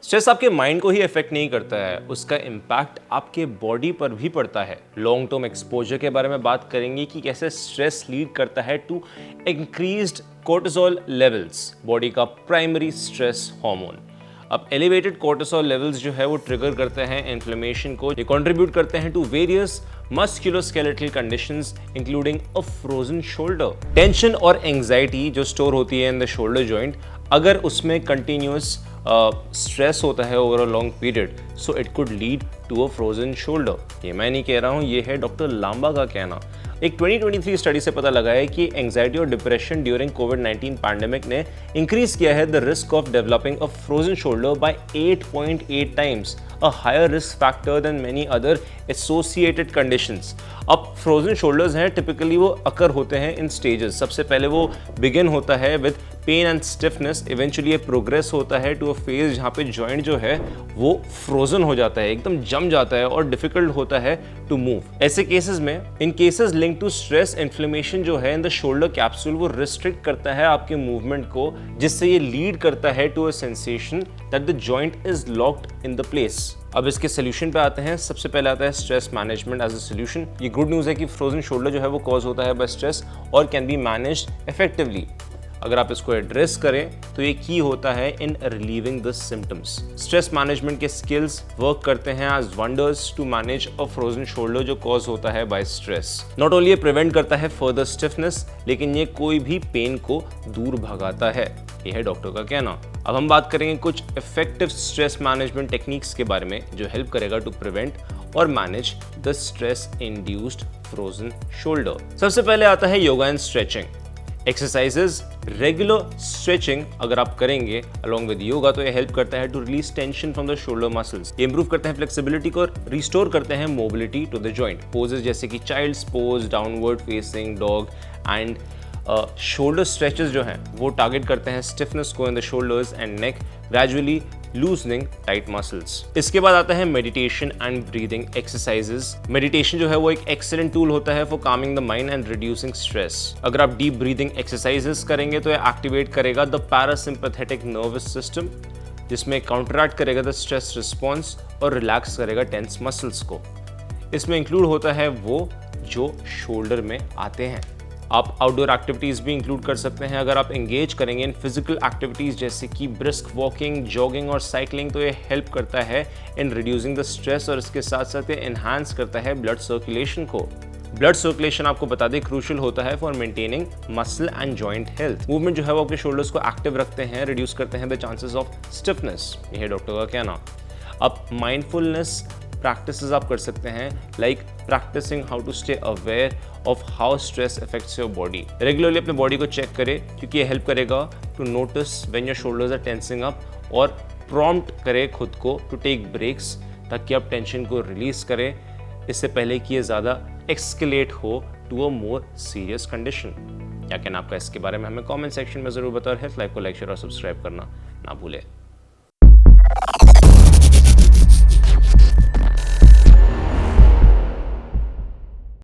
Stress आपके mind को ही effect नहीं करता है, उसका इम्पैक्ट आपके बॉडी पर भी पड़ता है। लॉन्ग टर्म एक्सपोजर के बारे में बात करेंगे कि कैसे स्ट्रेस लीड करता है to increased cortisol levels, body का प्राइमरी स्ट्रेस हार्मोन। अब एलिवेटेड कोर्टिसोल लेवल्स जो है वो ट्रिगर करते हैं इन्फ्लेमेशन को, ये कंट्रीब्यूट करते हैं to various musculoskeletal conditions including a frozen shoulder. Tension और एंजाइटी जो स्टोर होती है इन द शोल्डर जॉइंट, अगर उसमें कंटिन्यूस स्ट्रेस होता है over a long period, so it could lead to a frozen shoulder. ये मैं नहीं कह रहा हूँ, ये है डॉक्टर लांबा का कहना। एक 2023 स्टडी से पता लगा है कि एंजाइटी और डिप्रेशन ड्यूरिंग कोविड-19 पैंडेमिक ने इंक्रीज किया है the risk of developing a frozen shoulder by 8.8 times, a higher risk factor than many other associated conditions. अब फ्रोजन शोल्डर्स हैं, टिपिकली वो अकर होते हैं इन स्टेजेस। सबसे पहले वो बिगिन होता है with pain and stiffness, eventually ये प्रोग्रेस होता है टू अ फेज जहाँ पे जॉइंट जो है वो फ्रोजन हो जाता है, एकदम जम जाता है और डिफिकल्ट होता है टू मूव। ऐसे केसेस में, in cases link to stress, inflammation जो है इन द शोल्डर कैप्सूल वो रिस्ट्रिक्ट करता है आपके मूवमेंट को, जिससे ये लीड करता है to a sensation that the joint is locked in the place. अब इसके सोल्यूशन पे आते हैं। सबसे पहले आता है stress management as a solution. ये गुड न्यूज़ है कि फ्रोजन शोल्डर जो है वो कॉज होता है बाय स्ट्रेस और कैन बी मैनेज्ड इफेक्टिवली। अगर आप इसको एड्रेस करें तो ये की होता है in relieving the symptoms. Stress management के स्किल्स वर्क करते हैं as wonders to manage a frozen shoulder जो कॉज होता है बाय स्ट्रेस। नॉट ओनली ये प्रिवेंट करता है फर्दर स्टिफनेस, लेकिन ये कोई भी पेन को दूर भगाता है। ये है डॉक्टर का कहना। अब हम बात करेंगे कुछ इफेक्टिव स्ट्रेस मैनेजमेंट टेक्निक्स के बारे में जो हेल्प करेगा टू प्रिवेंट और manage the stress induced frozen shoulder. सबसे पहले आता है yoga and stretching exercises. Regular stretching अगर आप करेंगे अलॉन्ग विद योगा तो ये हेल्प करता है to release tension from the shoulder muscles. ये इंप्रूव करते हैं फ्लेक्सिबिलिटी को और रिस्टोर करते हैं mobility to the joint. Poses जैसे कि child's pose, downward facing dog and shoulder stretches जो हैं वो टारगेट करते हैं स्टिफनेस को in the shoulders and neck, gradually loosening tight muscles. इसके बाद आता है meditation and breathing exercises. Meditation जो है वो एक एक्सीलेंट टूल होता है for Kameng the mind and reducing stress. अगर आप डीप ब्रीदिंग एक्सरसाइजेस करेंगे तो ये एक्टिवेट करेगा द पैरासिम्पैथेटिक नर्वस सिस्टम, जिसमें काउंटरैक्ट करेगा द स्ट्रेस रिस्पॉन्स और रिलैक्स करेगा टेंस मसल्स को। इसमें इंक्लूड होता है वो जो शोल्डर में आते हैं। आप आउटडोर एक्टिविटीज़ भी इंक्लूड कर सकते हैं। अगर आप एंगेज करेंगे इन फिजिकल एक्टिविटीज़ जैसे कि ब्रिस्क वॉकिंग, जॉगिंग और साइकिलिंग, तो ये हेल्प करता है इन रिड्यूसिंग द स्ट्रेस और इसके साथ साथ ये एनहांस करता है ब्लड सर्कुलेशन को। ब्लड सर्कुलेशन आपको बता दें क्रूशियल होता है for maintaining muscle and joint health. Movement जो है वो आपके शोल्डर्स को एक्टिव रखते हैं, रिड्यूस करते हैं द चांसेस ऑफ स्टिफनेस। ये है डॉक्टर का कहना। अब माइंडफुलनेस प्रैक्टिसेस आप कर सकते हैं, like practising how to stay aware of how stress affects your body. Regularly अपने बॉडी को चेक करें क्योंकि ये हेल्प करेगा to notice when your shoulders are tensing up और प्रॉम्प्ट करें खुद को टू टेक ब्रेक्स ताकि आप टेंशन को रिलीज करें इससे पहले कि ये ज़्यादा एक्सकेलेट हो to a more serious condition. क्या कहना आपका इसके बारे में हमें कमेंट सेक्शन में ज़रूर बताओ। हेल्थ लाइफ को लाइक शेयर और सब्सक्राइब करना ना भूलें।